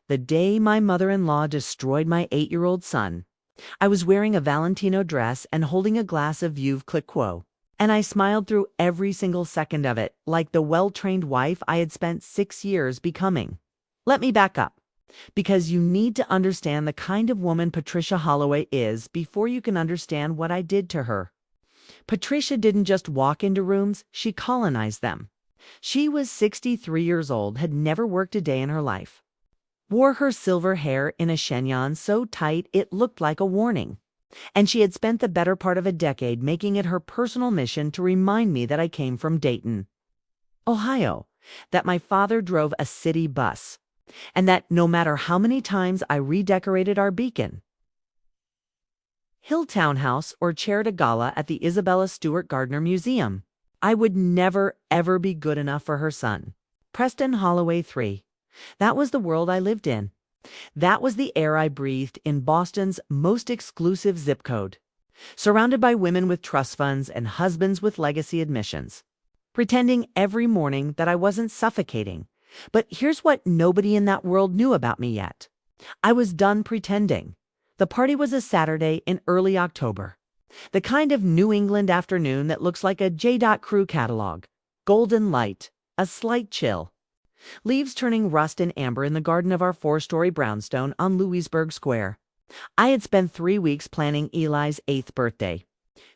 the day my mother-in-law destroyed my 8-year-old son. I was wearing a Valentino dress and holding a glass of Veuve Clicquot, and I smiled through every single second of it, like the well-trained wife I had spent 6 years becoming. Let me back up, because you need to understand the kind of woman Patricia Holloway is before you can understand what I did to her. Patricia didn't just walk into rooms, she colonized them. She was 63 years old, had never worked a day in her life. Wore her silver hair in a chignon so tight it looked like a warning. And she had spent the better part of a decade making it her personal mission to remind me that I came from Dayton, Ohio, that my father drove a city bus, and that no matter how many times I redecorated our beacon, hill townhouse, or chaired a gala at the Isabella Stewart Gardner Museum, I would never, ever be good enough for her son. Preston Holloway III. That was the world I lived in. That was the air I breathed in Boston's most exclusive zip code, surrounded by women with trust funds and husbands with legacy admissions, pretending every morning that I wasn't suffocating. But here's what nobody in that world knew about me yet. I was done pretending. The party was a Saturday in early October. The kind of New England afternoon that looks like a J. Crew catalog. Golden light, a slight chill. Leaves turning rust and amber in the garden of our 4-story brownstone on Louisburg Square. I had spent 3 weeks planning Eli's 8th birthday.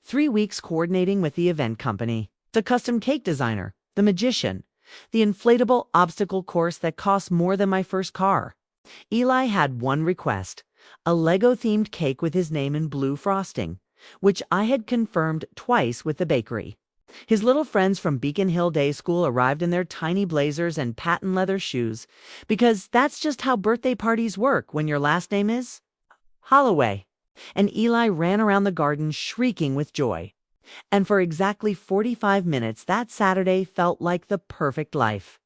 3 weeks coordinating with the event company, the custom cake designer, the magician, the inflatable obstacle course that cost more than my first car. Eli had one request, a Lego-themed cake with his name in blue frosting, which I had confirmed twice with the bakery. His little friends from Beacon Hill Day School arrived in their tiny blazers and patent leather shoes, because that's just how birthday parties work when your last name is Holloway. And Eli ran around the garden shrieking with joy. And for exactly 45 minutes that Saturday felt like the perfect life.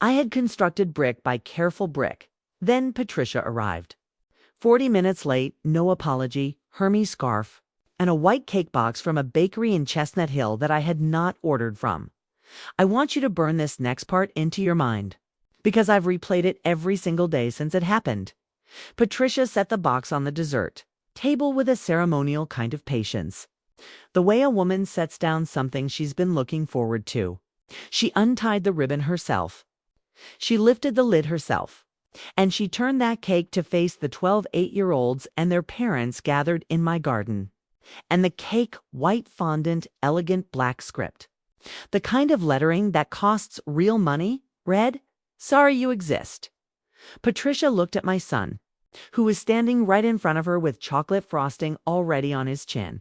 I had constructed brick by careful brick. Then Patricia arrived. 40 minutes late, no apology, Hermes scarf, and a white cake box from a bakery in Chestnut Hill that I had not ordered from. I want you to burn this next part into your mind, because I've replayed it every single day since it happened. Patricia set the box on the dessert table with a ceremonial kind of patience, the way a woman sets down something she's been looking forward to. She untied the ribbon herself. She lifted the lid herself. And she turned that cake to face the 12 8-year-olds and their parents gathered in my garden. And the cake, white fondant, elegant black script. The kind of lettering that costs real money, read, "Sorry you exist." Patricia looked at my son, who was standing right in front of her with chocolate frosting already on his chin.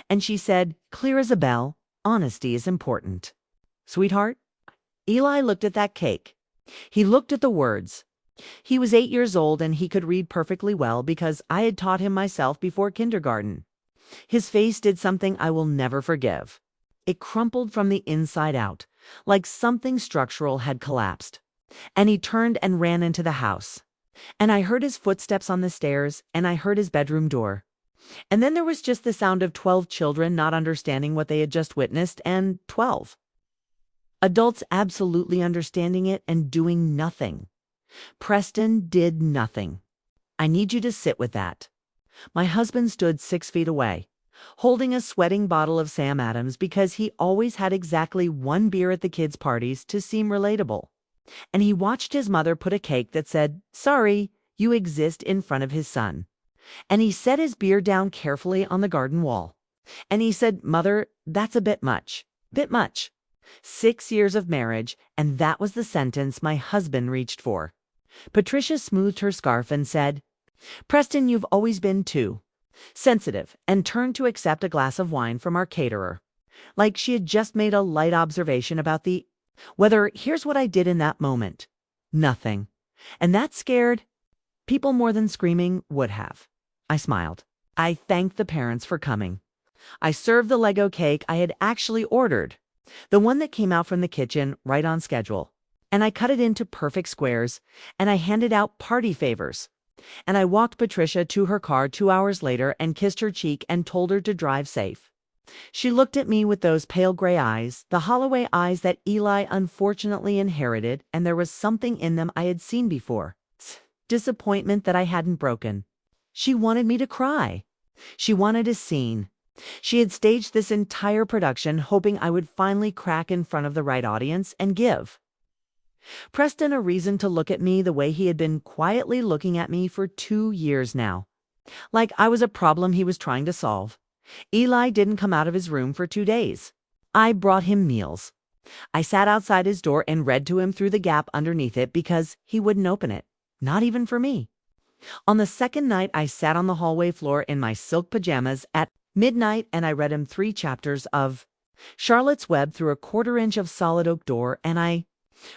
And she said, clear as a bell, "Honesty is important." Sweetheart? Eli looked at that cake. He looked at the words. He was 8 years old and he could read perfectly well because I had taught him myself before kindergarten. His face did something I will never forgive. It crumpled from the inside out, like something structural had collapsed. And he turned and ran into the house. And I heard his footsteps on the stairs, and I heard his bedroom door. And then there was just the sound of 12 children not understanding what they had just witnessed, and 12 adults absolutely understanding it and doing nothing. Preston did nothing. I need you to sit with that. My husband stood 6 feet away, holding a sweating bottle of Sam Adams because he always had exactly one beer at the kids' parties to seem relatable. And he watched his mother put a cake that said, "Sorry, you exist," in front of his son. And he set his beer down carefully on the garden wall. And he said, "Mother, that's a bit much. Bit much." 6 years of marriage, and that was the sentence my husband reached for. Patricia smoothed her scarf and said, "Preston, you've always been too sensitive," and turned to accept a glass of wine from our caterer, like she had just made a light observation about the weather. Here's what I did in that moment. Nothing. And that scared people more than screaming would have. I smiled. I thanked the parents for coming. I served the Lego cake I had actually ordered, the one that came out from the kitchen right on schedule. And I cut it into perfect squares, and I handed out party favors. And I walked Patricia to her car 2 hours later and kissed her cheek and told her to drive safe. She looked at me with those pale gray eyes, the Holloway eyes that Eli unfortunately inherited, and there was something in them I had seen before. disappointment that I hadn't broken. She wanted me to cry. She wanted a scene. She had staged this entire production hoping I would finally crack in front of the right audience and give Preston a reason to look at me the way he had been quietly looking at me for 2 years now. Like I was a problem he was trying to solve. Eli didn't come out of his room for 2 days. I brought him meals. I sat outside his door and read to him through the gap underneath it because he wouldn't open it. Not even for me. On the second night, I sat on the hallway floor in my silk pajamas at midnight and I read him 3 chapters of Charlotte's Web through a 1/4 inch of solid oak door, and I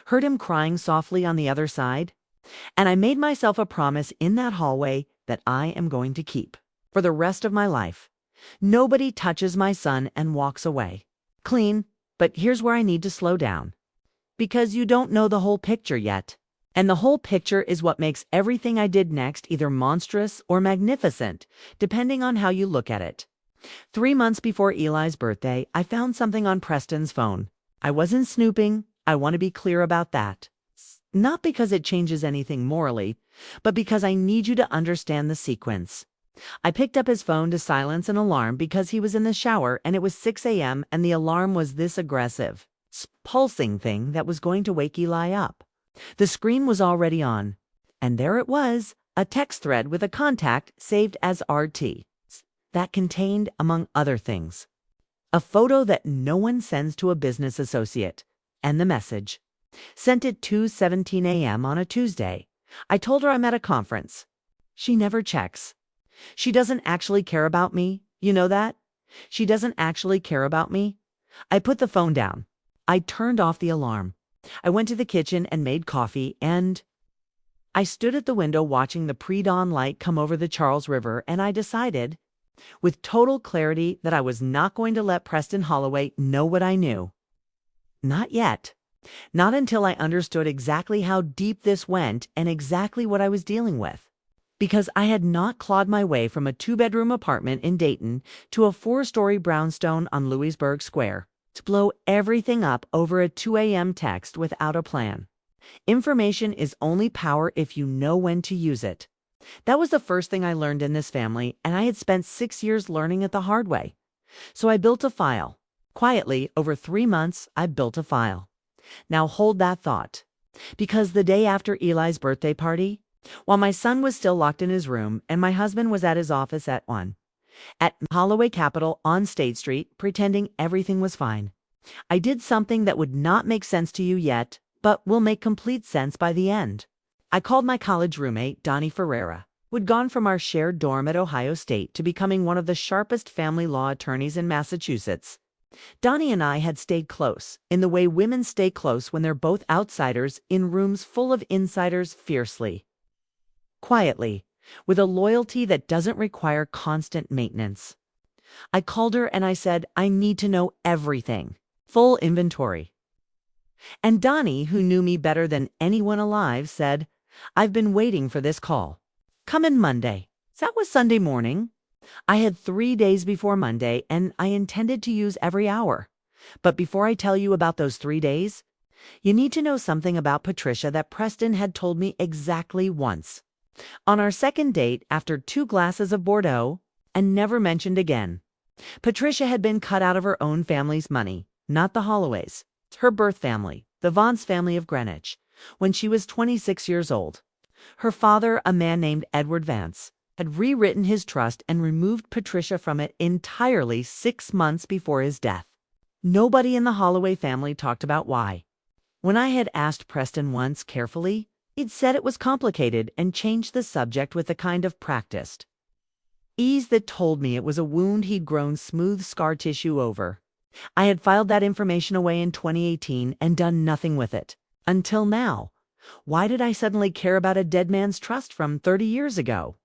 heard him crying softly on the other side. And I made myself a promise in that hallway that I am going to keep for the rest of my life. Nobody touches my son and walks away clean. But here's where I need to slow down. Because you don't know the whole picture yet. And the whole picture is what makes everything I did next either monstrous or magnificent, depending on how you look at it. 3 months before Eli's birthday, I found something on Preston's phone. I wasn't snooping. I want to be clear about that. Not because it changes anything morally, but because I need you to understand the sequence. I picked up his phone to silence an alarm because he was in the shower and it was 6 a.m. and the alarm was this aggressive, pulsing thing that was going to wake Eli up. The screen was already on, and there it was, a text thread with a contact saved as RT that contained, among other things, a photo that no one sends to a business associate, and the message. Sent at 2:17 a.m. on a Tuesday. I told her I'm at a conference. She never checks. She doesn't actually care about me. You know that? She doesn't actually care about me. I put the phone down. I turned off the alarm. I went to the kitchen and made coffee, and I stood at the window watching the pre-dawn light come over the Charles River, and I decided, with total clarity, that I was not going to let Preston Holloway know what I knew. Not yet. Not until I understood exactly how deep this went and exactly what I was dealing with. Because I had not clawed my way from a 2-bedroom apartment in Dayton to a 4-story brownstone on Louisburg Square to blow everything up over a 2 a.m. text without a plan. Information is only power if you know when to use it. That was the first thing I learned in this family, and I had spent 6 years learning it the hard way. So I built a file. Quietly, over 3 months, I built a file. Now hold that thought. Because the day after Eli's birthday party, while my son was still locked in his room and my husband was at his office at Holloway Capital on State Street, pretending everything was fine, I did something that would not make sense to you yet, but will make complete sense by the end. I called my college roommate, Donnie Ferreira, who had gone from our shared dorm at Ohio State to becoming one of the sharpest family law attorneys in Massachusetts. Donnie and I had stayed close, in the way women stay close when they're both outsiders in rooms full of insiders fiercely. Quietly, with a loyalty that doesn't require constant maintenance. I called her and I said, I need to know everything. Full inventory. And Donnie, who knew me better than anyone alive, said, I've been waiting for this call. Come in Monday. That was Sunday morning. I had 3 days before Monday, and I intended to use every hour. But before I tell you about those 3 days, you need to know something about Patricia that Preston had told me exactly once. On our second date, after 2 glasses of Bordeaux, and never mentioned again. Patricia had been cut out of her own family's money, not the Holloways, her birth family, the Vance family of Greenwich, when she was 26 years old. Her father, a man named Edward Vance, had rewritten his trust and removed Patricia from it entirely 6 months before his death. Nobody in the Holloway family talked about why. When I had asked Preston once carefully, he'd said it was complicated and changed the subject with a kind of practiced ease that told me it was a wound he'd grown smooth scar tissue over. I had filed that information away in 2018 and done nothing with it. Until now. Why did I suddenly care about a dead man's trust from 30 years ago?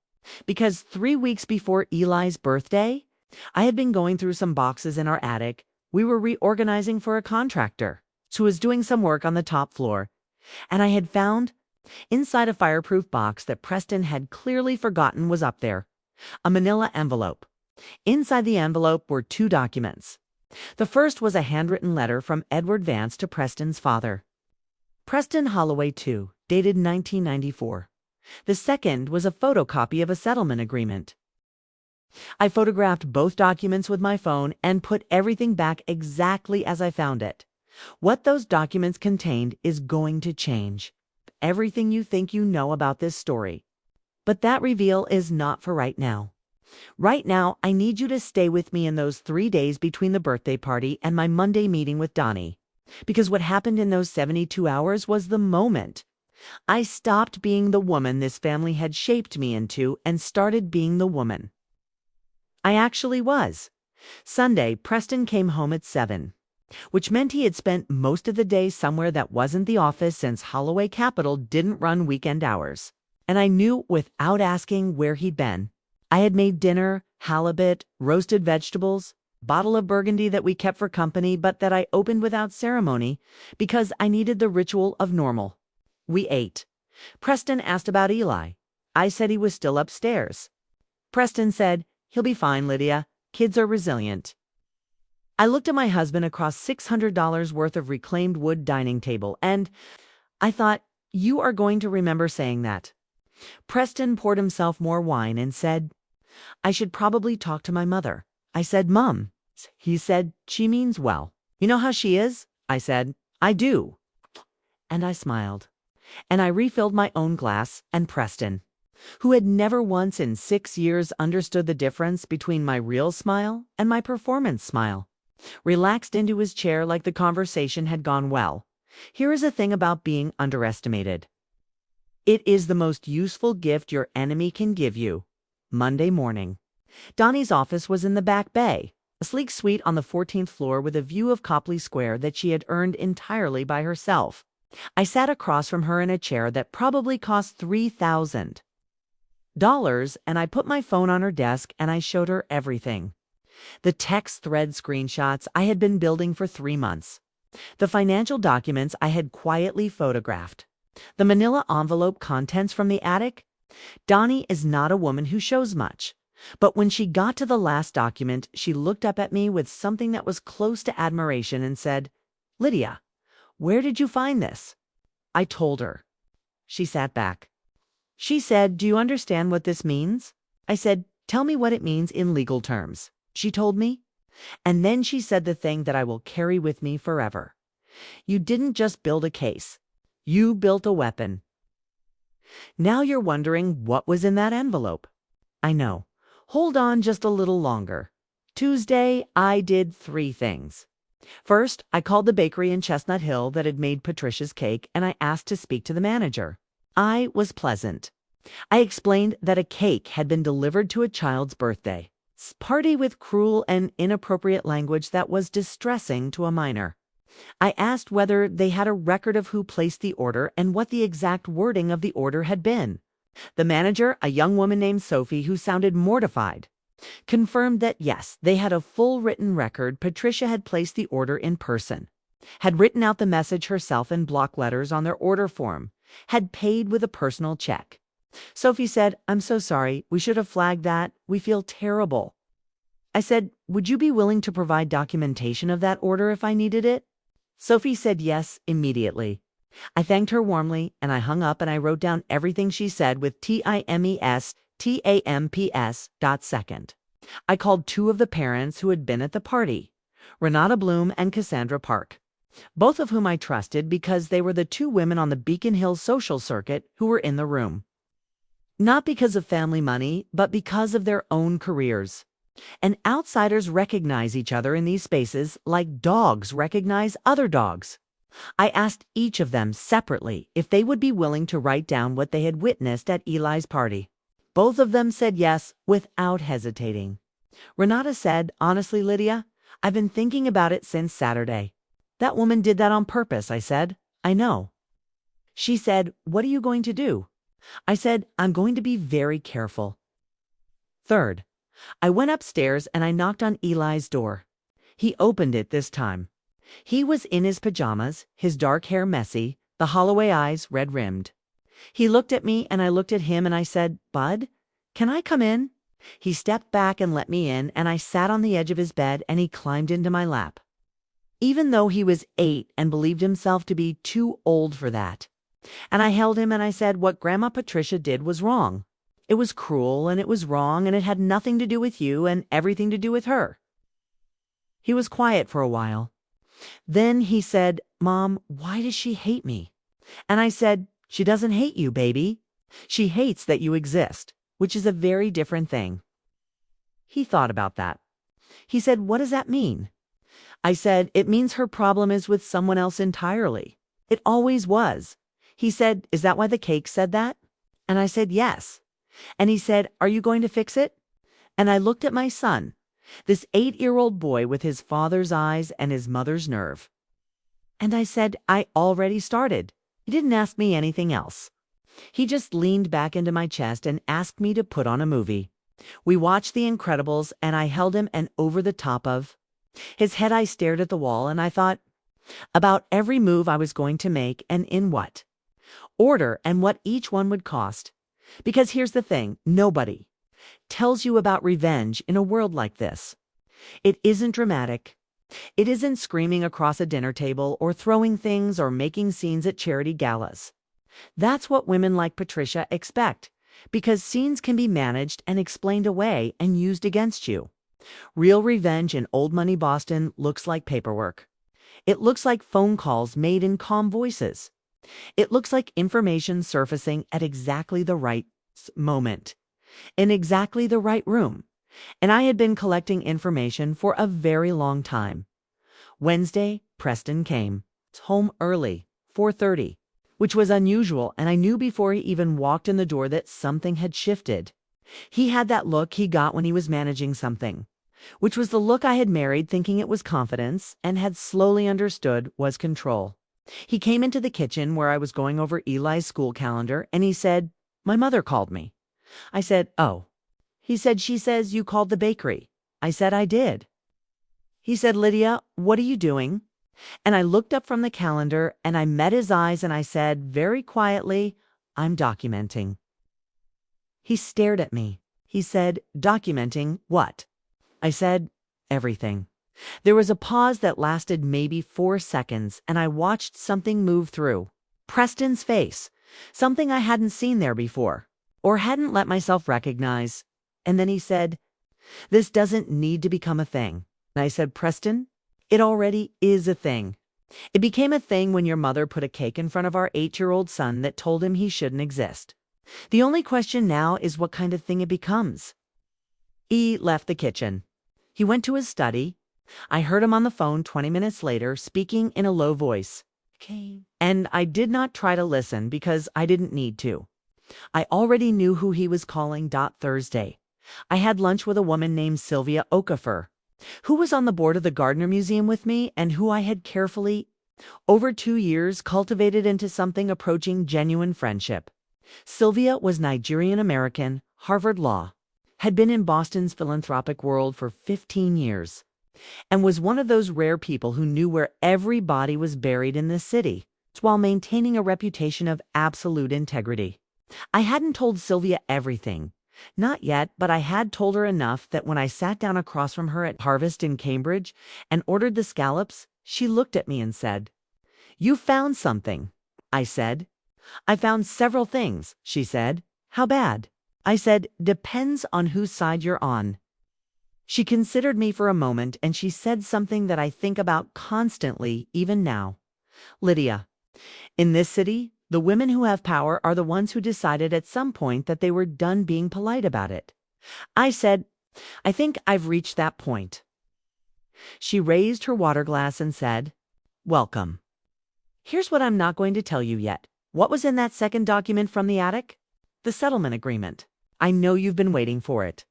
Because 3 weeks before Eli's birthday, I had been going through some boxes in our attic. We were reorganizing for a contractor who was doing some work on the top floor, and I had found, inside a fireproof box that Preston had clearly forgotten was up there, a manila envelope. Inside the envelope were 2 documents. The first was a handwritten letter from Edward Vance to Preston's father. Preston Holloway II, dated 1994. The second was a photocopy of a settlement agreement. I photographed both documents with my phone and put everything back exactly as I found it. What those documents contained is going to change everything you think you know about this story. But that reveal is not for right now. Right now, I need you to stay with me in those 3 days between the birthday party and my Monday meeting with Donnie. Because what happened in those 72 hours was the moment I stopped being the woman this family had shaped me into and started being the woman I actually was. Sunday, Preston came home at 7, which meant he had spent most of the day somewhere that wasn't the office since Holloway Capital didn't run weekend hours. And I knew without asking where he'd been. I had made dinner, halibut, roasted vegetables, bottle of Burgundy that we kept for company but that I opened without ceremony because I needed the ritual of normal. We ate. Preston asked about Eli. I said he was still upstairs. Preston said, "He'll be fine, Lydia. Kids are resilient." I looked at my husband across $600 worth of reclaimed wood dining table, and I thought, you are going to remember saying that. Preston poured himself more wine and said, "I should probably talk to my mother." I said, "Mom." He said, "She means well. You know how she is?" I said, "I do." And I smiled. And I refilled my own glass, and Preston, who had never once in 6 years understood the difference between my real smile and my performance smile, relaxed into his chair like the conversation had gone well. Here is a thing about being underestimated. It is the most useful gift your enemy can give you. Monday morning. Donnie's office was in the back bay, a sleek suite on the 14th floor with a view of Copley Square that she had earned entirely by herself. I sat across from her in a chair that probably cost $3,000, and I put my phone on her desk and I showed her everything. The text thread screenshots I had been building for 3 months. The financial documents I had quietly photographed. The manila envelope contents from the attic. Donnie is not a woman who shows much. But when she got to the last document, she looked up at me with something that was close to admiration and said, "Lydia, where did you find this?" I told her. She sat back. She said, "Do you understand what this means?" I said, "Tell me what it means in legal terms." She told me. And then she said the thing that I will carry with me forever. "You didn't just build a case. You built a weapon." Now you're wondering what was in that envelope. I know. Hold on just a little longer. Tuesday, I did 3 things. First, I called the bakery in Chestnut Hill that had made Patricia's cake, and I asked to speak to the manager. I was pleasant. I explained that a cake had been delivered to a child's birthday party with cruel and inappropriate language that was distressing to a minor. I asked whether they had a record of who placed the order and what the exact wording of the order had been. The manager, a young woman named Sophie who sounded mortified, confirmed that yes, they had a full written record. Patricia had placed the order in person, had written out the message herself in block letters on their order form, had paid with a personal check. Sophie said, "I'm so sorry. We should have flagged that. We feel terrible." I said, "Would you be willing to provide documentation of that order if I needed it?" Sophie said yes immediately. I thanked her warmly, and I hung up and I wrote down everything she said with TIMESTAMPS.second. I called 2 of the parents who had been at the party, Renata Bloom and Cassandra Park, both of whom I trusted because they were the 2 women on the Beacon Hill social circuit who were in the room. Not because of family money, but because of their own careers. And outsiders recognize each other in these spaces like dogs recognize other dogs. I asked each of them separately if they would be willing to write down what they had witnessed at Eli's party. Both of them said yes without hesitating. Renata said, "Honestly, Lydia, I've been thinking about it since Saturday." "That woman did that on purpose," I said. "I know." She said, "What are you going to do?" I said, "I'm going to be very careful." Third, I went upstairs and I knocked on Eli's door. He opened it this time. He was in his pajamas, his dark hair messy, the Holloway eyes red-rimmed. He looked at me and I looked at him and I said, "Bud, can I come in?" He stepped back and let me in, and I sat on the edge of his bed and he climbed into my lap. Even though he was 8 and believed himself to be too old for that, And I held him and I said what Grandma Patricia did was wrong. It was cruel and it was wrong and it had nothing to do with you and everything to do with her. He was quiet for a while. Then he said, Mom, why does she hate me? And I said, she doesn't hate you, baby. She hates that you exist, which is a very different thing. He thought about that. He said, what does that mean? I said, it means her problem is with someone else entirely. It always was. He said, is that why the cake said that? And I said, yes. And he said, are you going to fix it? And I looked at my son, this 8-year-old boy with his father's eyes and his mother's nerve. And I said, I already started. He didn't ask me anything else. He just leaned back into my chest and asked me to put on a movie. We watched The Incredibles and I held him and over the top of his head I stared at the wall and I thought about every move I was going to make and in what order and what each one would cost. Because here's the thing, nobody tells you about revenge in a world like this. It isn't dramatic. It isn't screaming across a dinner table or throwing things or making scenes at charity galas. That's what women like Patricia expect, because scenes can be managed and explained away and used against you. Real revenge in old money Boston looks like paperwork. It looks like phone calls made in calm voices. It looks like information surfacing at exactly the right moment, in exactly the right room. And I had been collecting information for a very long time. Wednesday, Preston came home early, 4:30, which was unusual, and I knew before he even walked in the door that something had shifted. He had that look he got when he was managing something, which was the look I had married thinking it was confidence and had slowly understood was control. He came into the kitchen where I was going over Eli's school calendar, and he said, my mother called me. I said, oh. He said, she says you called the bakery. I said, I did. He said, Lydia, what are you doing? And I looked up from the calendar and I met his eyes and I said, very quietly, I'm documenting. He stared at me. He said, documenting what? I said, everything. There was a pause that lasted maybe 4 seconds and I watched something move through Preston's face, something I hadn't seen there before or hadn't let myself recognize. And then he said, this doesn't need to become a thing. And I said, Preston, it already is a thing. It became a thing when your mother put a cake in front of our 8-year-old son that told him he shouldn't exist. The only question now is what kind of thing it becomes. E left the kitchen. He went to his study. I heard him on the phone 20 minutes later, speaking in a low voice. Okay. And I did not try to listen because I didn't need to. I already knew who he was calling. Thursday. I had lunch with a woman named Sylvia Okafor, who was on the board of the Gardner Museum with me and who I had carefully, over 2 years, cultivated into something approaching genuine friendship. Sylvia was Nigerian-American, Harvard Law, had been in Boston's philanthropic world for 15 years, and was one of those rare people who knew where every body was buried in this city, while maintaining a reputation of absolute integrity. I hadn't told Sylvia everything. Not yet, but I had told her enough that when I sat down across from her at Harvest in Cambridge and ordered the scallops, she looked at me and said, you found something. I said, I found several things, she said. How bad? I said, depends on whose side you're on. She considered me for a moment and she said something that I think about constantly, even now. Lydia, in this city, the women who have power are the ones who decided at some point that they were done being polite about it. I said, I think I've reached that point. She raised her water glass and said, welcome. Here's what I'm not going to tell you yet. What was in that second document from the attic? The settlement agreement. I know you've been waiting for it.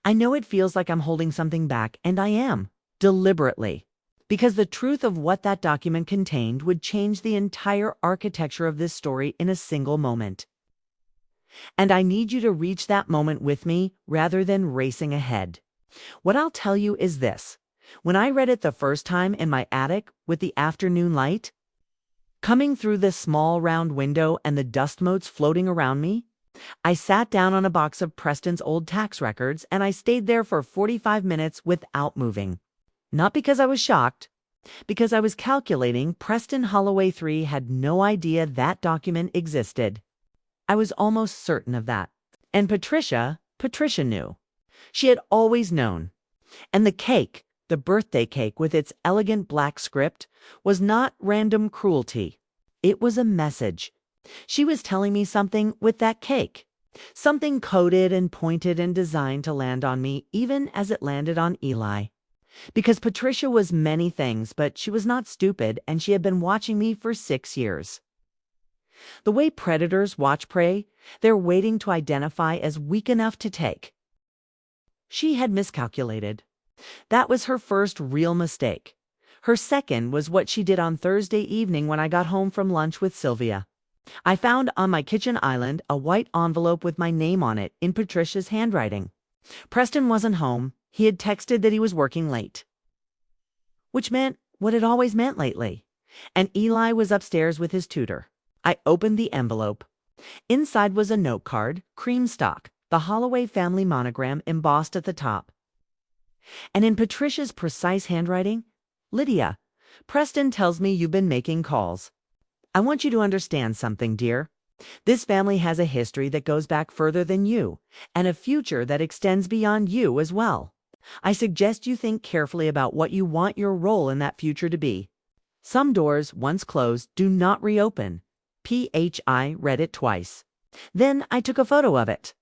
I know it feels like I'm holding something back, and I am, deliberately. Because the truth of what that document contained would change the entire architecture of this story in a single moment. And I need you to reach that moment with me rather than racing ahead. What I'll tell you is this. When I read it the first time in my attic with the afternoon light coming through this small round window and the dust motes floating around me, I sat down on a box of Preston's old tax records and I stayed there for 45 minutes without moving. Not because I was shocked, Because I was calculating Preston Holloway 3 had no idea that document existed. I was almost certain of that. And Patricia knew. She had always known. And the cake, the birthday cake with its elegant black script, was not random cruelty. It was a message. She was telling me something with that cake. Something coded and pointed and designed to land on me, even as it landed on Eli. Because Patricia was many things, but she was not stupid, and she had been watching me for 6 years. The way predators watch prey, they're waiting to identify as weak enough to take. She had miscalculated. That was her first real mistake. Her second was what she did on Thursday evening when I got home from lunch with Sylvia. I found on my kitchen island a white envelope with my name on it in Patricia's handwriting. Preston wasn't home. He had texted that he was working late. Which meant what it always meant lately. And Eli was upstairs with his tutor. I opened the envelope. Inside was a note card, cream stock, the Holloway family monogram embossed at the top. And in Patricia's precise handwriting, "Lydia, Preston tells me you've been making calls. I want you to understand something, dear. This family has a history that goes back further than you, and a future that extends beyond you as well. I suggest you think carefully about what you want your role in that future to be. Some doors, once closed, do not reopen. I read it twice. Then I took a photo of it.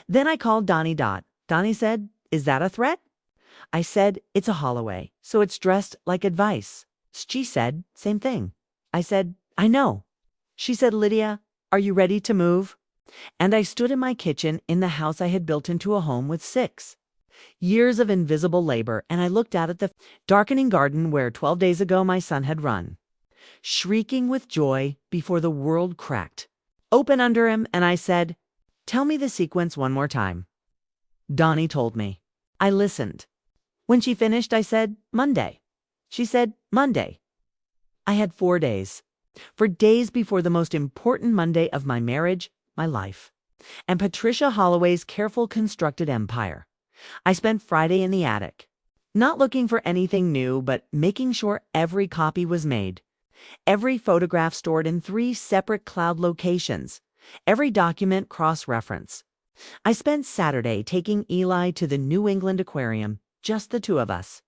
Then I called Donnie. Donnie said, 'Is that a threat?' I said, 'It's a Holloway, so it's dressed like advice.' She said, 'Same thing.' I said, 'I know.' She said, 'Lydia, are you ready to move?' And I stood in my kitchen in the house I had built into a home with 6 years of invisible labor, and I looked out at the darkening garden where 12 days ago my son had run, shrieking with joy before the world cracked open under him, and I said, 'Tell me the sequence one more time.' Donnie told me. I listened. When she finished, I said, 'Monday.' She said, 'Monday.' I had 4 days. For days before the most important Monday of my marriage, my life, and Patricia Holloway's careful constructed empire. I spent Friday in the attic, not looking for anything new, but making sure every copy was made, every photograph stored in 3 separate cloud locations, every document cross-referenced. I spent Saturday taking Eli to the New England Aquarium, just the 2 of us,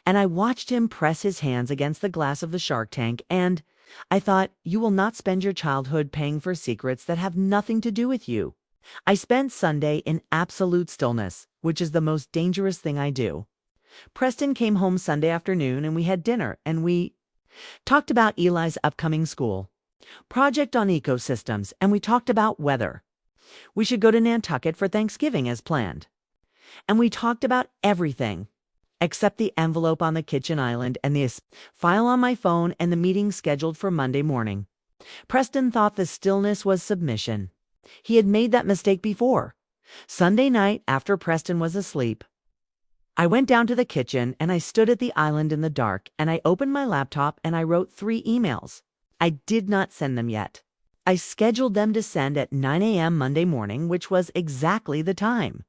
and I watched him press his hands against the glass of the shark tank, and I thought, you will not spend your childhood paying for secrets that have nothing to do with you. I spent Sunday in absolute stillness, which is the most dangerous thing I do. Preston came home Sunday afternoon and we had dinner, and we talked about Eli's upcoming school project on ecosystems, and we talked about weather. We should go to Nantucket for Thanksgiving as planned. And we talked about everything except the envelope on the kitchen island and the file on my phone and the meeting scheduled for Monday morning. Preston thought the stillness was submission. He had made that mistake before. Sunday night, after Preston was asleep, I went down to the kitchen and I stood at the island in the dark, and I opened my laptop and I wrote 3 emails. I did not send them yet. I scheduled them to send at 9 a.m. Monday morning, which was exactly the time.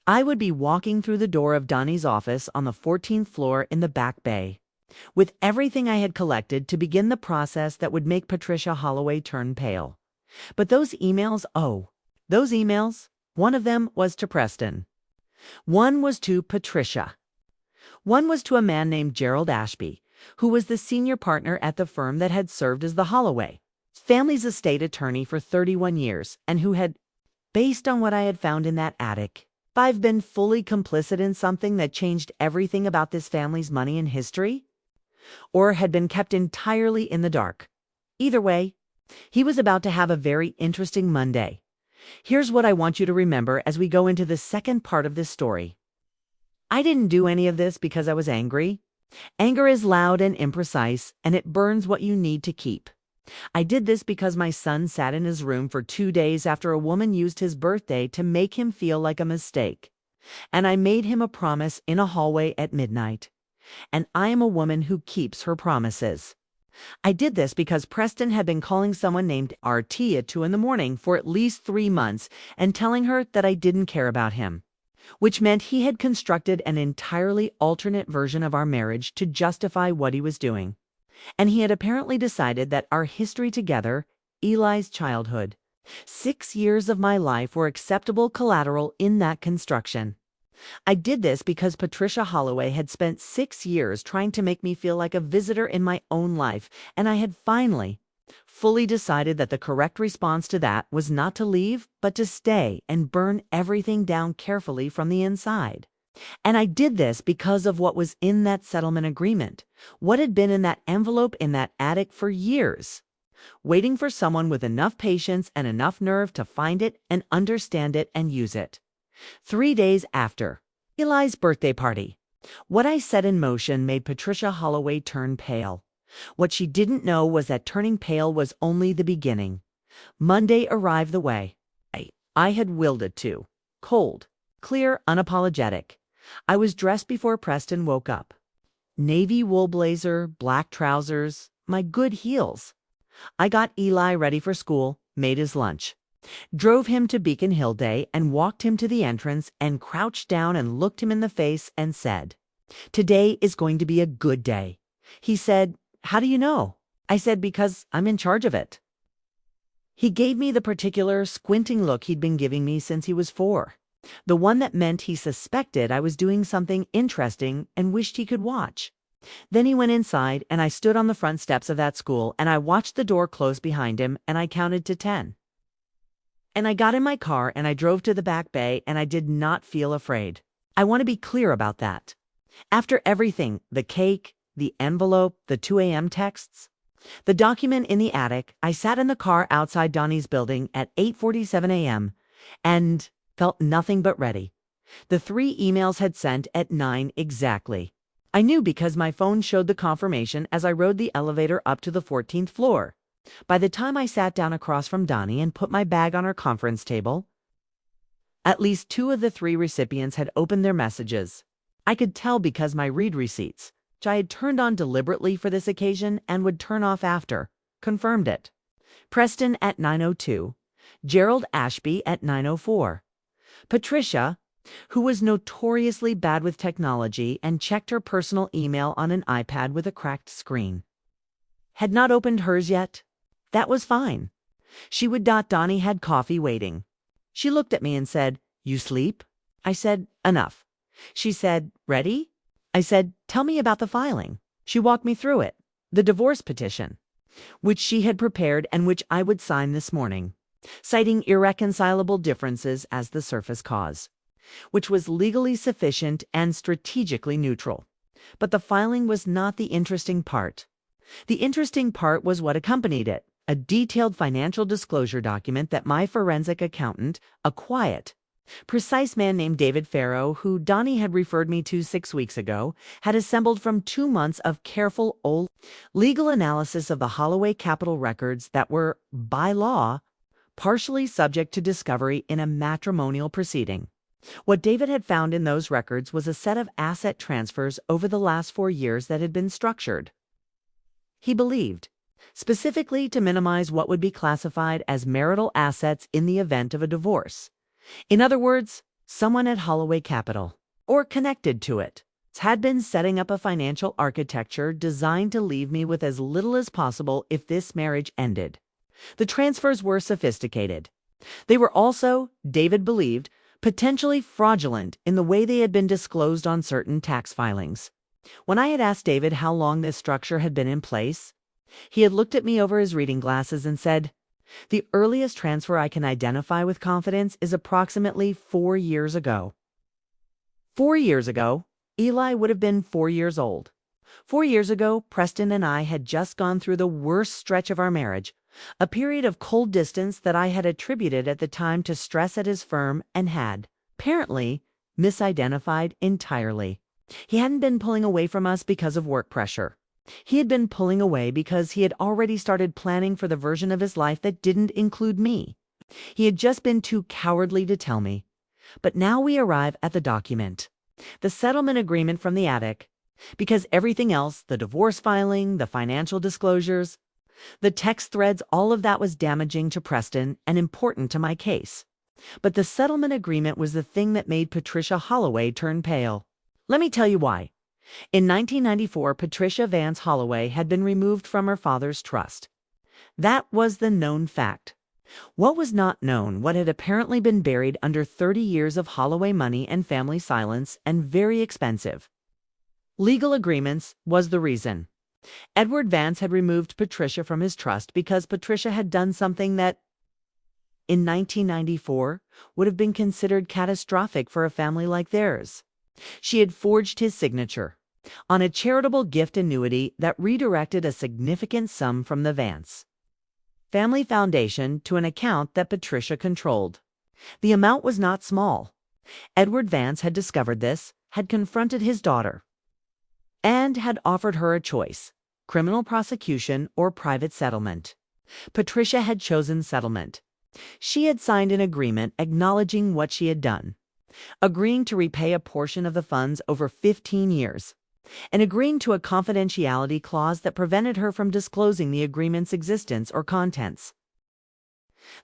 I would be walking through the door of Donnie's office on the 14th floor in the Back Bay, with everything I had collected to begin the process that would make Patricia Holloway turn pale. But those emails, one of them was to Preston. One was to Patricia. One was to a man named Gerald Ashby, who was the senior partner at the firm that had served as the Holloway family's estate attorney for 31 years, and who had, based on what I had found in that attic, I've been fully complicit in something that changed everything about this family's money and history, or had been kept entirely in the dark. Either way, he was about to have a very interesting Monday. Here's what I want you to remember as we go into the second part of this story. I didn't do any of this because I was angry. Anger is loud and imprecise, and it burns what you need to keep. I did this because my son sat in his room for 2 days after a woman used his birthday to make him feel like a mistake. And I made him a promise in a hallway at midnight. And I am a woman who keeps her promises. I did this because Preston had been calling someone named RT at 2 in the morning for at least 3 months and telling her that I didn't care about him. which meant he had constructed an entirely alternate version of our marriage to justify what he was doing. And he had apparently decided that our history together, Eli's childhood, 6 years of my life were acceptable collateral in that construction. I did this because Patricia Holloway had spent 6 years trying to make me feel like a visitor in my own life, and I had finally, fully decided that the correct response to that was not to leave, but to stay and burn everything down carefully from the inside. And I did this because of what was in that settlement agreement, what had been in that envelope in that attic for years, waiting for someone with enough patience and enough nerve to find it and understand it and use it. 3 days after Eli's birthday party, what I set in motion made Patricia Holloway turn pale. What she didn't know was that turning pale was only the beginning. Monday arrived the way I had willed it to. Cold, clear, unapologetic. I was dressed before Preston woke up. Navy wool blazer, black trousers, my good heels. I got Eli ready for school, made his lunch, drove him to Beacon Hill Day and walked him to the entrance and crouched down and looked him in the face and said, "Today is going to be a good day." He said, "How do you know?" I said, "Because I'm in charge of it." He gave me the particular squinting look he'd been giving me since he was 4. The one that meant he suspected I was doing something interesting and wished he could watch. Then he went inside and I stood on the front steps of that school and I watched the door close behind him and I counted to 10. And I got in my car and I drove to the back bay and I did not feel afraid. I want to be clear about that. After everything, the cake, the envelope, the 2 a.m. texts, the document in the attic, I sat in the car outside Donnie's building at 8:47 a.m. and felt nothing but ready. The 3 emails had sent at 9 exactly. I knew because my phone showed the confirmation as I rode the elevator up to the 14th floor. By the time I sat down across from Donnie and put my bag on our conference table, at least 2 of the 3 recipients had opened their messages. I could tell because my read receipts, which I had turned on deliberately for this occasion and would turn off after, confirmed it. Preston at 9:02, Gerald Ashby at 9:04. Patricia, who was notoriously bad with technology and checked her personal email on an iPad with a cracked screen, had not opened hers yet. That was fine. She would. Donnie had coffee waiting. She looked at me and said, "You sleep?" I said, "Enough." She said, "Ready?" I said, "Tell me about the filing." She walked me through it. The divorce petition, which she had prepared and which I would sign this morning, citing irreconcilable differences as the surface cause, which was legally sufficient and strategically neutral. But the filing was not the interesting part. The interesting part was what accompanied it, a detailed financial disclosure document that my forensic accountant, a quiet, precise man named David Farrow, who Donnie had referred me to 6 weeks ago, had assembled from 2 months of careful old legal analysis of the Holloway Capital records that were, by law, partially subject to discovery in a matrimonial proceeding. What David had found in those records was a set of asset transfers over the last 4 years that had been structured, he believed, specifically to minimize what would be classified as marital assets in the event of a divorce. In other words, someone at Holloway Capital, or connected to it, had been setting up a financial architecture designed to leave me with as little as possible if this marriage ended. The transfers were sophisticated. They were also, David believed, potentially fraudulent in the way they had been disclosed on certain tax filings. When I had asked David how long this structure had been in place, he had looked at me over his reading glasses and said, "The earliest transfer I can identify with confidence is approximately 4 years ago." 4 years ago, Eli would have been 4 years old. 4 years ago, Preston and I had just gone through the worst stretch of our marriage, a period of cold distance that I had attributed at the time to stress at his firm and had, apparently, misidentified entirely. He hadn't been pulling away from us because of work pressure. He had been pulling away because he had already started planning for the version of his life that didn't include me. He had just been too cowardly to tell me. But now we arrive at the document, the settlement agreement from the attic, because everything else, the divorce filing, the financial disclosures, the text threads, all of that was damaging to Preston and important to my case. But the settlement agreement was the thing that made Patricia Holloway turn pale. Let me tell you why. In 1994, Patricia Vance Holloway had been removed from her father's trust. That was the known fact. What was not known, what had apparently been buried under 30 years of Holloway money and family silence and very expensive legal agreements, was the reason. Edward Vance had removed Patricia from his trust because Patricia had done something that, in 1994, would have been considered catastrophic for a family like theirs. She had forged his signature on a charitable gift annuity that redirected a significant sum from the Vance family foundation to an account that Patricia controlled. The amount was not small. Edward Vance had discovered this, had confronted his daughter, and had offered her a choice: criminal prosecution or private settlement. Patricia had chosen settlement. She had signed an agreement acknowledging what she had done, agreeing to repay a portion of the funds over 15 years, and agreeing to a confidentiality clause that prevented her from disclosing the agreement's existence or contents.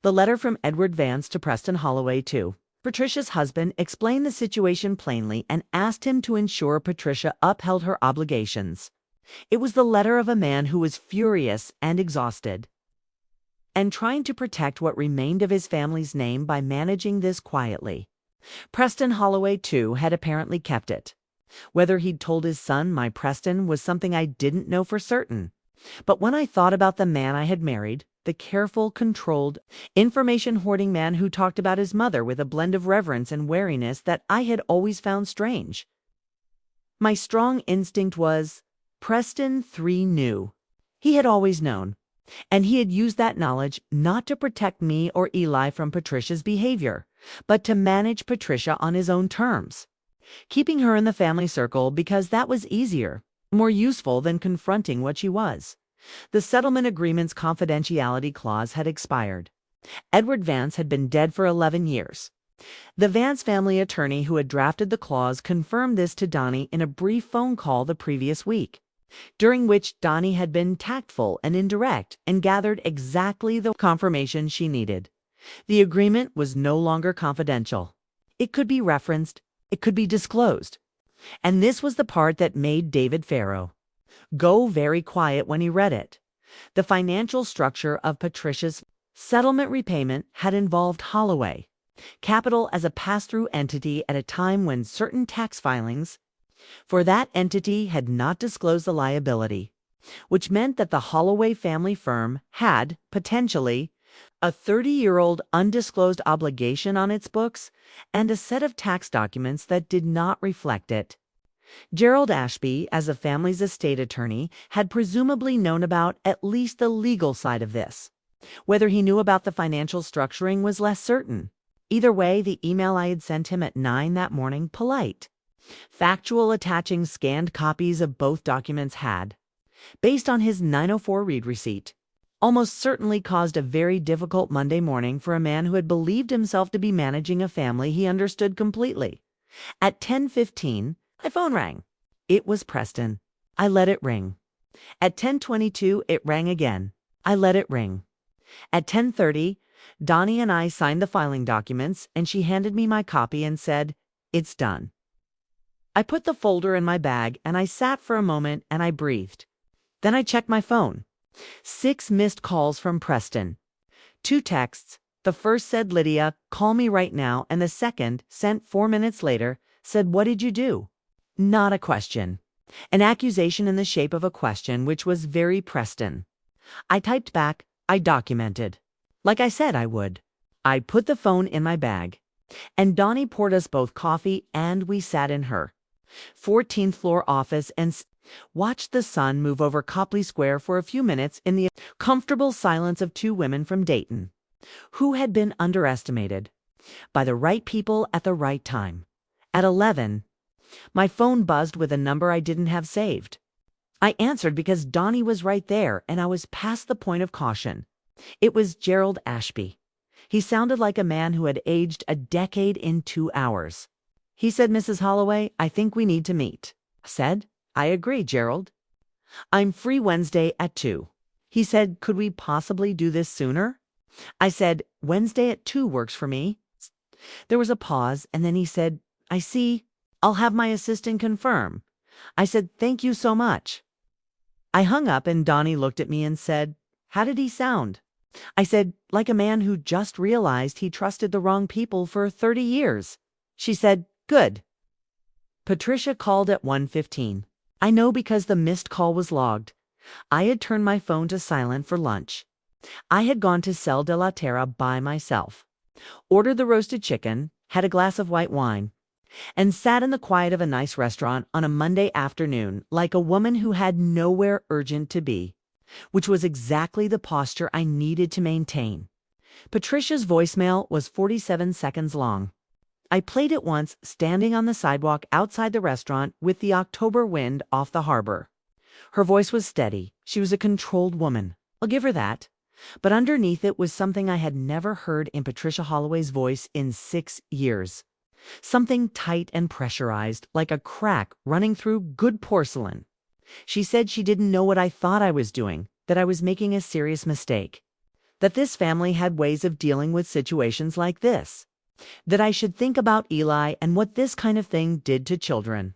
The letter from Edward Vance to Preston Holloway, too, Patricia's husband, explained the situation plainly and asked him to ensure Patricia upheld her obligations. It was the letter of a man who was furious and exhausted, and trying to protect what remained of his family's name by managing this quietly. Preston Holloway, too, had apparently kept it. Whether he'd told his son my Preston was something I didn't know for certain. But when I thought about the man I had married, the careful, controlled, information-hoarding man who talked about his mother with a blend of reverence and wariness that I had always found strange, my strong instinct was, Preston 3 knew. He had always known. And he had used that knowledge not to protect me or Eli from Patricia's behavior, but to manage Patricia on his own terms, keeping her in the family circle because that was easier, more useful than confronting what she was. The settlement agreement's confidentiality clause had expired. Edward Vance had been dead for 11 years. The Vance family attorney who had drafted the clause confirmed this to Donnie in a brief phone call the previous week, during which Donnie had been tactful and indirect and gathered exactly the confirmation she needed. The agreement was no longer confidential. It could be referenced, it could be disclosed. And this was the part that made David Farrow go very quiet when he read it. The financial structure of Patricia's settlement repayment had involved Holloway Capital as a pass-through entity at a time when certain tax filings for that entity had not disclosed the liability, which meant that the Holloway family firm had, potentially, a 30-year-old undisclosed obligation on its books and a set of tax documents that did not reflect it. Gerald Ashby, as the family's estate attorney, had presumably known about at least the legal side of this. Whether he knew about the financial structuring was less certain. Either way, the email I had sent him at 9 that morning, polite, factual, attaching scanned copies of both documents had, based on his 904 read receipt, almost certainly caused a very difficult Monday morning for a man who had believed himself to be managing a family he understood completely. At 10:15, my phone rang. It was Preston. I let it ring. At 10:22, it rang again. I let it ring. At 10:30, Donnie and I signed the filing documents, and she handed me my copy and said, "It's done." I put the folder in my bag, and I sat for a moment, and I breathed. Then I checked my phone. 6 missed calls from Preston. 2 texts. The first said, "Lydia, call me right now," and the second, sent 4 minutes later, said, "What did you do?" Not a question. An accusation in the shape of a question, which was very Preston. I typed back, I documented. Like I said I would. I put the phone in my bag. And Donnie poured us both coffee, and we sat in her 14th floor office and watched the sun move over Copley Square for a few minutes in the comfortable silence of 2 women from Dayton, who had been underestimated by the right people at the right time. At 11, my phone buzzed with a number I didn't have saved. I answered because Donnie was right there, and I was past the point of caution. It was Gerald Ashby. He sounded like a man who had aged a decade in 2 hours. He said, "Mrs. Holloway, I think we need to meet." I said, "I agree, Gerald. I'm free Wednesday at 2. He said, "Could we possibly do this sooner?" I said, "Wednesday at 2 works for me." There was a pause, and then he said, "I see. I'll have my assistant confirm." I said, "Thank you so much." I hung up and Donnie looked at me and said, "How did he sound?" I said, "Like a man who just realized he trusted the wrong people for 30 years. She said, "Good." Patricia called at 1:15. I know because the missed call was logged. I had turned my phone to silent for lunch. I had gone to Cel de la Terra by myself, ordered the roasted chicken, had a glass of white wine, and sat in the quiet of a nice restaurant on a Monday afternoon like a woman who had nowhere urgent to be, which was exactly the posture I needed to maintain. Patricia's voicemail was 47 seconds long. I played it once, standing on the sidewalk outside the restaurant with the October wind off the harbor. Her voice was steady. She was a controlled woman. I'll give her that. But underneath it was something I had never heard in Patricia Holloway's voice in 6 years. Something tight and pressurized, like a crack running through good porcelain. She said she didn't know what I thought I was doing, that I was making a serious mistake, that this family had ways of dealing with situations like this, that I should think about Eli and what this kind of thing did to children.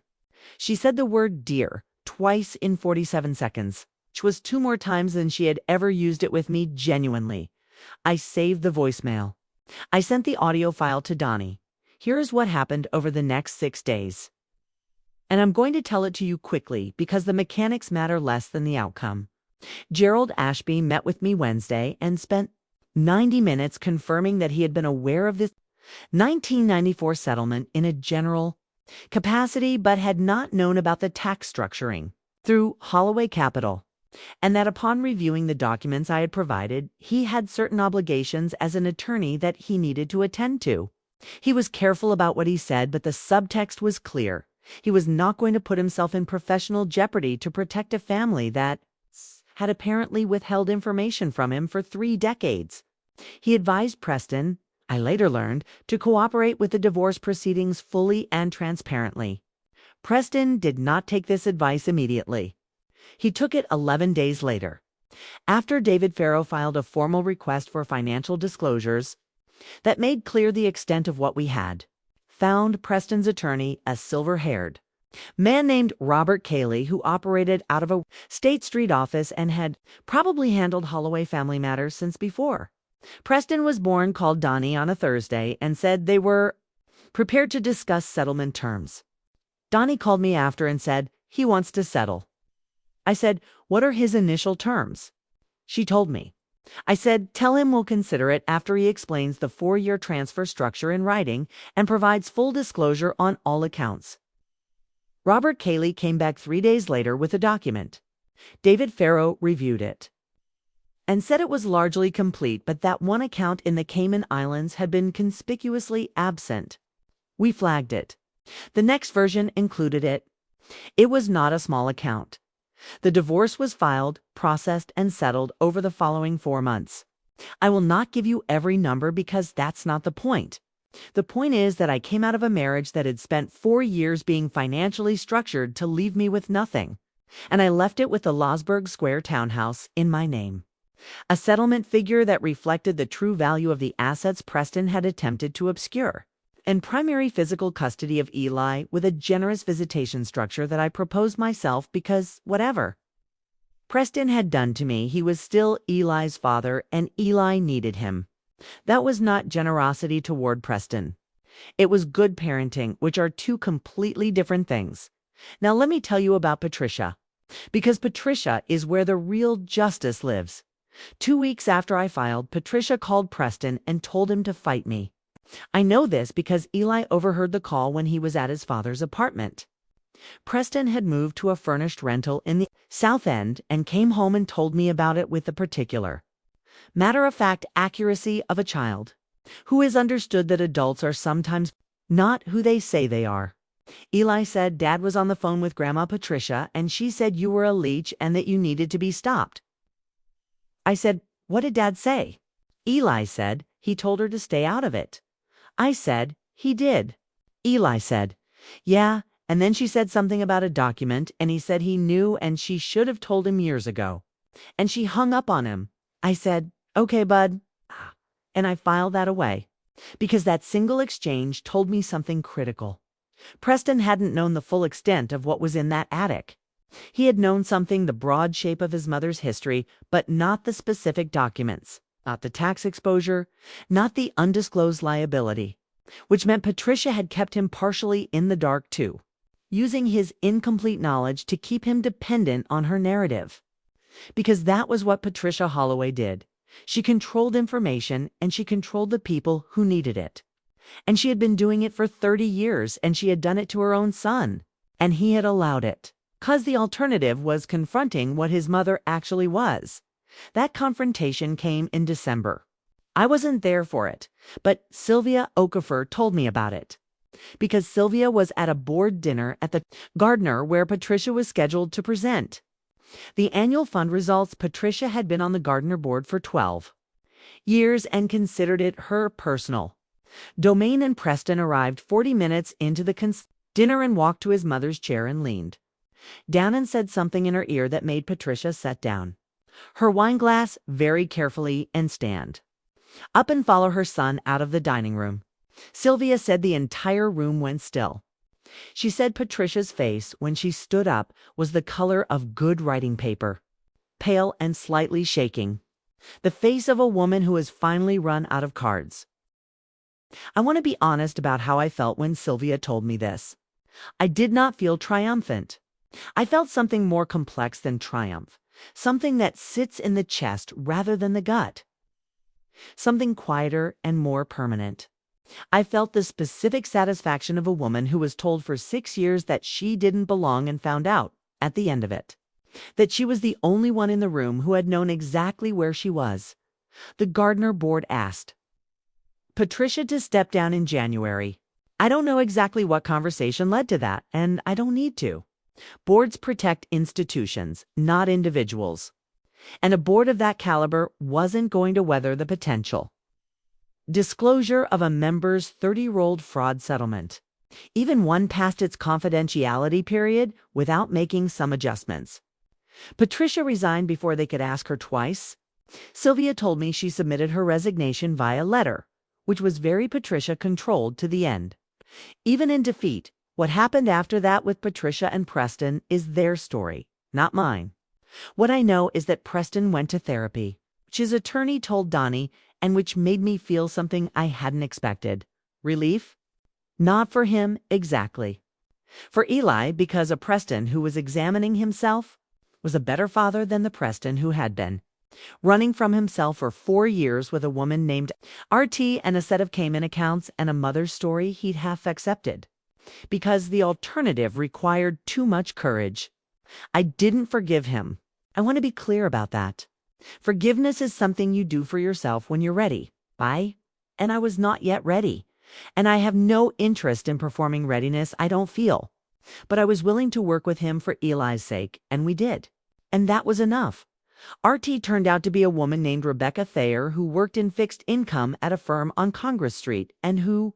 She said the word dear twice in 47 seconds, which was 2 more times than she had ever used it with me genuinely. I saved the voicemail. I sent the audio file to Donnie. Here is what happened over the next 6 days. And I'm going to tell it to you quickly because the mechanics matter less than the outcome. Gerald Ashby met with me Wednesday and spent 90 minutes confirming that he had been aware of this 1994 settlement in a general capacity but had not known about the tax structuring through Holloway Capital, and that upon reviewing the documents I had provided, he had certain obligations as an attorney that he needed to attend to. He was careful about what he said, but the subtext was clear. He was not going to put himself in professional jeopardy to protect a family that had apparently withheld information from him for 3 decades. He advised Preston, I later learned, to cooperate with the divorce proceedings fully and transparently. Preston did not take this advice immediately. He took it 11 days later, after David Farrow filed a formal request for financial disclosures that made clear the extent of what we had. Found Preston's attorney, a silver-haired man named Robert Cayley, who operated out of a State Street office and had probably handled Holloway family matters since before. Preston was born, called Donnie on a Thursday, and said they were prepared to discuss settlement terms. Donnie called me after and said he wants to settle. I said, "What are his initial terms?" She told me. I said, "Tell him we'll consider it after he explains the 4-year transfer structure in writing and provides full disclosure on all accounts." Robert Cayley came back 3 days later with a document. David Farrow reviewed it and said it was largely complete, but that one account in the Cayman Islands had been conspicuously absent. We flagged it. The next version included it. It was not a small account. The divorce was filed, processed, and settled over the following 4 months. I will not give you every number because that's not the point. The point is that I came out of a marriage that had spent 4 years being financially structured to leave me with nothing, and I left it with the Losberg Square townhouse in my name. A settlement figure that reflected the true value of the assets Preston had attempted to obscure, and primary physical custody of Eli with a generous visitation structure that I proposed myself because whatever Preston had done to me, he was still Eli's father and Eli needed him. That was not generosity toward Preston. It was good parenting, which are 2 completely different things. Now let me tell you about Patricia, because Patricia is where the real justice lives. 2 weeks after I filed, Patricia called Preston and told him to fight me. I know this because Eli overheard the call when he was at his father's apartment. Preston had moved to a furnished rental in the South End and came home and told me about it with the particular, matter-of-fact accuracy of a child who has understood that adults are sometimes not who they say they are. Eli said Dad was on the phone with Grandma Patricia and she said you were a leech and that you needed to be stopped. I said, "What did Dad say?" Eli said he told her to stay out of it. I said, "He did." Eli said, "Yeah, and then she said something about a document and he said he knew and she should have told him years ago. And she hung up on him." I said, "Okay, bud." And I filed that away. because that single exchange told me something critical. Preston hadn't known the full extent of what was in that attic. He had known something the broad shape of his mother's history, but not the specific documents, not the tax exposure, not the undisclosed liability, which meant Patricia had kept him partially in the dark too, using his incomplete knowledge to keep him dependent on her narrative. Because that was what Patricia Holloway did. She controlled information, and she controlled the people who needed it. And she had been doing it for 30 years, and she had done it to her own son. And he had allowed it. 'Cause the alternative was confronting what his mother actually was. That confrontation came in December. I wasn't there for it, but Sylvia Okafor told me about it. Because Sylvia was at a board dinner at the Gardner where Patricia was scheduled to present. The annual fund results. Patricia had been on the Gardner board for 12 years and considered it her personal domain, and Preston arrived 40 minutes into the dinner and walked to his mother's chair and leaned down and said something in her ear that made Patricia set down her wineglass very carefully and stand up and follow her son out of the dining room. Sylvia said the entire room went still. She said Patricia's face, when she stood up, was the color of good writing paper, pale and slightly shaking. The face of a woman who has finally run out of cards. I want to be honest about how I felt when Sylvia told me this. I did not feel triumphant. I felt something more complex than triumph, something that sits in the chest rather than the gut, something quieter and more permanent. I felt the specific satisfaction of a woman who was told for 6 years that she didn't belong and found out, at the end of it, that she was the only one in the room who had known exactly where she was. The Gardner board asked Patricia to step down in January. I don't know exactly what conversation led to that, and I don't need to. Boards protect institutions, not individuals. And a board of that caliber wasn't going to weather the potential disclosure of a member's 30-year-old fraud settlement, even one past its confidentiality period, without making some adjustments. Patricia resigned before they could ask her twice. Sylvia told me she submitted her resignation via letter, which was very Patricia-controlled to the end. Even in defeat, what happened after that with Patricia and Preston is their story, not mine. What I know is that Preston went to therapy, which his attorney told Donnie, and which made me feel something I hadn't expected. Relief? Not for him exactly. For Eli, because a Preston who was examining himself was a better father than the Preston who had been running from himself for 4 years with a woman named RT and a set of Cayman accounts and a mother's story he'd half accepted. Because the alternative required too much courage. I didn't forgive him. I want to be clear about that. Forgiveness is something you do for yourself when you're ready. And I was not yet ready. And I have no interest in performing readiness I don't feel. But I was willing to work with him for Eli's sake, and we did. And that was enough. RT turned out to be a woman named Rebecca Thayer who worked in fixed income at a firm on Congress Street, and who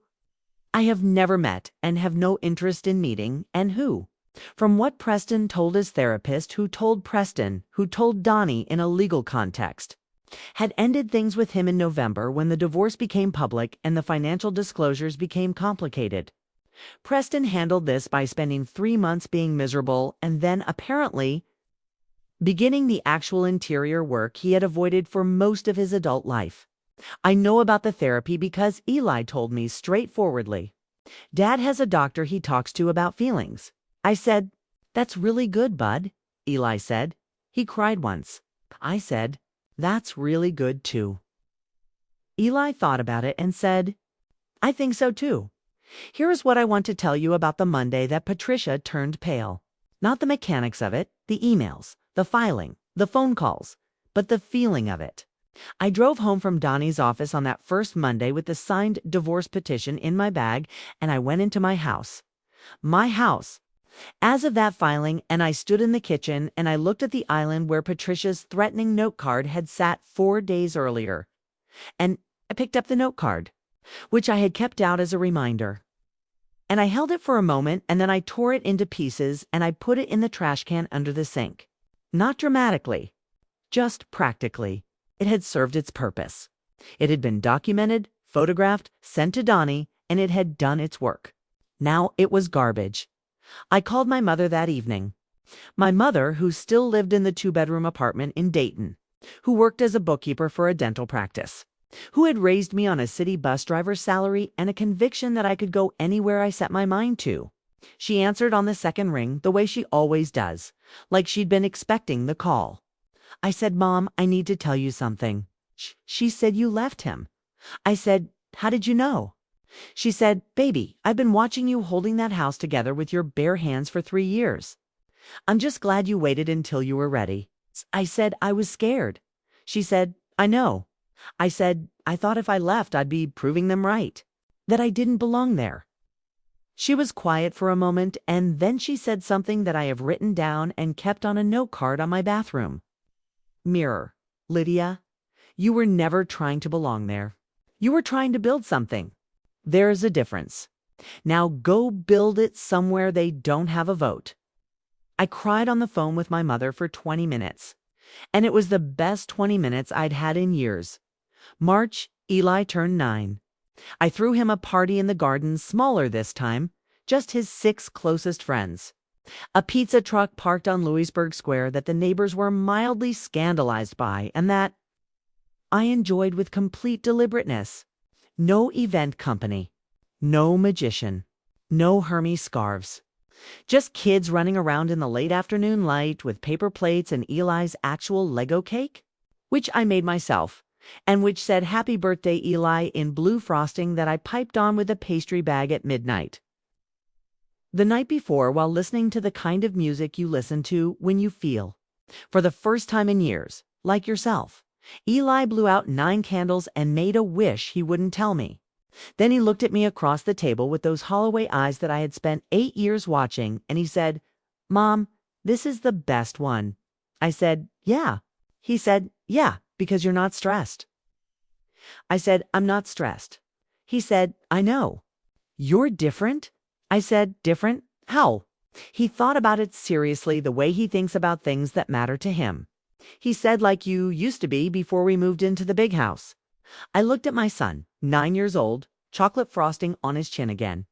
I have never met and have no interest in meeting, and who, from what Preston told his therapist, who told Preston, who told Donnie in a legal context, had ended things with him in November when the divorce became public and the financial disclosures became complicated. Preston handled this by spending 3 months being miserable and then apparently beginning the actual interior work he had avoided for most of his adult life. I know about the therapy because Eli told me straightforwardly. Dad has a doctor he talks to about feelings. I said, "That's really good, bud." Eli said, "He cried once." I said, "That's really good too." Eli thought about it and said, "I think so too." Here's what I want to tell you about the Monday that Patricia turned pale. Not the mechanics of it, the emails, the filing, the phone calls, but the feeling of it. I drove home from Donnie's office on that first Monday with the signed divorce petition in my bag, and I went into my house. My house. As of that filing, and I stood in the kitchen and I looked at the island where Patricia's threatening note card had sat 4 days earlier. And I picked up the note card, which I had kept out as a reminder. And I held it for a moment, and then I tore it into pieces and I put it in the trash can under the sink. Not dramatically, just practically. It had served its purpose. It had been documented, photographed, sent to Donnie, and it had done its work. Now it was garbage. I called my mother that evening. My mother, who still lived in the two-bedroom apartment in Dayton, who worked as a bookkeeper for a dental practice, who had raised me on a city bus driver's salary and a conviction that I could go anywhere I set my mind to. She answered on the second ring the way she always does, like she'd been expecting the call. I said, "Mom, I need to tell you something." She said, "You left him." I said, "How did you know?" She said, "Baby, I've been watching you holding that house together with your bare hands for 3 years. I'm just glad you waited until you were ready." I said, "I was scared." She said, "I know." I said, "I thought if I left, I'd be proving them right, that I didn't belong there." She was quiet for a moment, and then she said something that I have written down and kept on a note card on my bathroom mirror. "Lydia, you were never trying to belong there. You were trying to build something. There's a difference. Now go build it somewhere they don't have a vote." I cried on the phone with my mother for 20 minutes, and it was the best 20 minutes I'd had in years. March, Eli turned 9. I threw him a party in the garden, smaller this time, just his 6 closest friends. A pizza truck parked on Louisburg Square that the neighbors were mildly scandalized by and that I enjoyed with complete deliberateness. No event company, no magician, no Hermes scarves. Just kids running around in the late afternoon light with paper plates and Eli's actual Lego cake, which I made myself, and which said "Happy Birthday, Eli" in blue frosting that I piped on with a pastry bag at midnight. The night before, while listening to the kind of music you listen to when you feel, for the first time in years, like yourself, Eli blew out 9 candles and made a wish he wouldn't tell me. Then he looked at me across the table with those Holloway eyes that I had spent 8 years watching, and he said, "Mom, this is the best one." I said, "Yeah." He said, "Yeah, because you're not stressed." I said, "I'm not stressed." He said, "I know." "You're different?" I said, "Different? How?" He thought about it seriously, the way he thinks about things that matter to him. He said, "Like you used to be before we moved into the big house." I looked at my son, 9 years old, chocolate frosting on his chin again.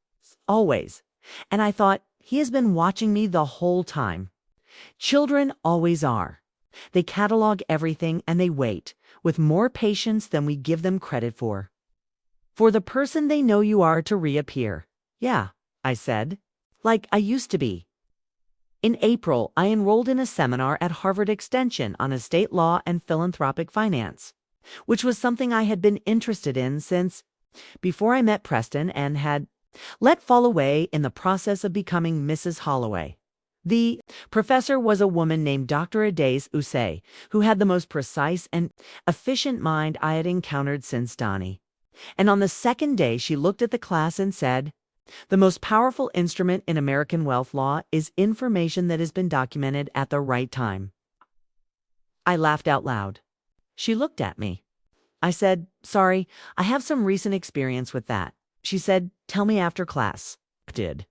Always. And I thought, he has been watching me the whole time. Children always are. They catalog everything and they wait, with more patience than we give them credit for the person they know you are to reappear. "Yeah," I said, "like I used to be." In April, I enrolled in a seminar at Harvard Extension on estate law and philanthropic finance, which was something I had been interested in since before I met Preston and had let fall away in the process of becoming Mrs. Holloway. The professor was a woman named Dr. Adaise Usay, who had the most precise and efficient mind I had encountered since Donnie. And on the second day, she looked at the class and said, "The most powerful instrument in American wealth law is information that has been documented at the right time." I laughed out loud. She looked at me. I said, "Sorry, I have some recent experience with that." She said, "Tell me after class." Did.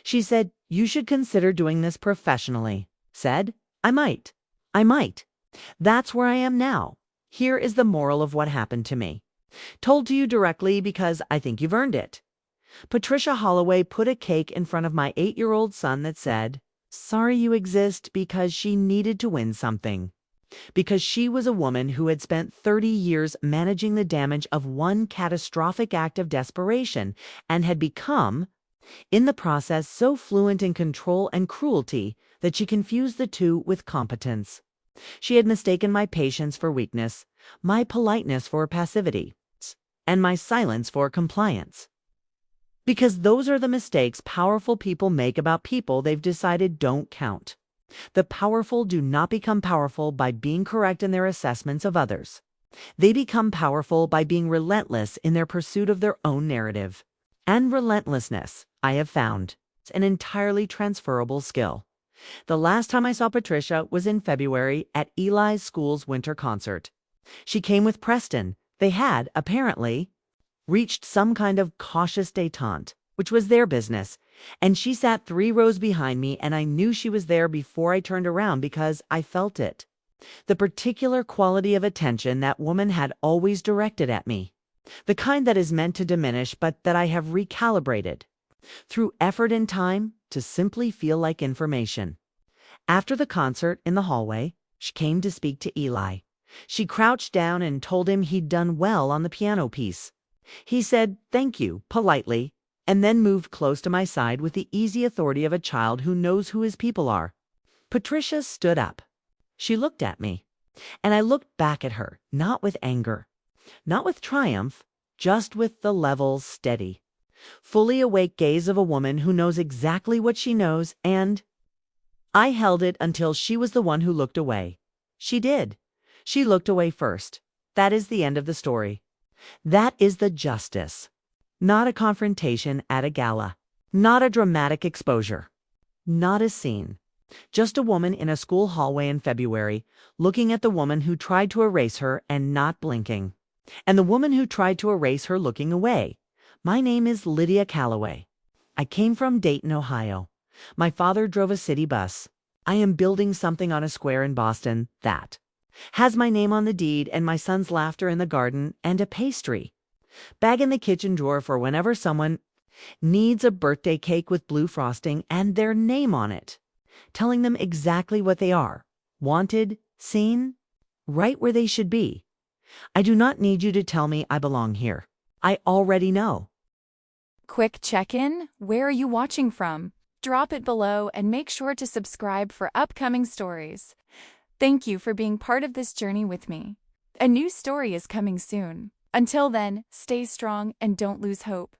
She said, "You should consider doing this professionally." Said, I might. That's where I am now. Here is the moral of what happened to me. Told to you directly because I think you've earned it. Patricia Holloway put a cake in front of my 8-year-old son that said, "Sorry you exist," because she needed to win something. Because she was a woman who had spent 30 years managing the damage of one catastrophic act of desperation and had become, in the process, so fluent in control and cruelty that she confused the two with competence. She had mistaken my patience for weakness, my politeness for passivity, and my silence for compliance. Because those are the mistakes powerful people make about people they've decided don't count. The powerful do not become powerful by being correct in their assessments of others. They become powerful by being relentless in their pursuit of their own narrative. And relentlessness, I have found, is an entirely transferable skill. The last time I saw Patricia was in February at Eli's school's winter concert. She came with Preston. They had, apparently, reached some kind of cautious détente, which was their business, and she sat 3 rows behind me, and I knew she was there before I turned around because I felt it. The particular quality of attention that woman had always directed at me. The kind that is meant to diminish but that I have recalibrated through effort and time to simply feel like information. After the concert in the hallway, she came to speak to Eli. She crouched down and told him he'd done well on the piano piece. He said thank you politely and then moved close to my side with the easy authority of a child who knows who his people are. Patricia stood up. She looked at me, and I looked back at her, not with anger, not with triumph, just with the level, steady, fully awake gaze of a woman who knows exactly what she knows, and I held it until she was the one who looked away. She did. She looked away first. That is the end of the story. That is the justice. Not a confrontation at a gala. Not a dramatic exposure. Not a scene. Just a woman in a school hallway in February, looking at the woman who tried to erase her and not blinking. And the woman who tried to erase her looking away. My name is Lydia Calloway. I came from Dayton, Ohio. My father drove a city bus. I am building something on a square in Boston that has my name on the deed and my son's laughter in the garden and a pastry bag in the kitchen drawer for whenever someone needs a birthday cake with blue frosting and their name on it, telling them exactly what they are, wanted, seen, right where they should be. I do not need you to tell me I belong here. I already know. Quick check-in. Where are you watching from? Drop it below and make sure to subscribe for upcoming stories. Thank you for being part of this journey with me. A new story is coming soon. Until then, stay strong and don't lose hope.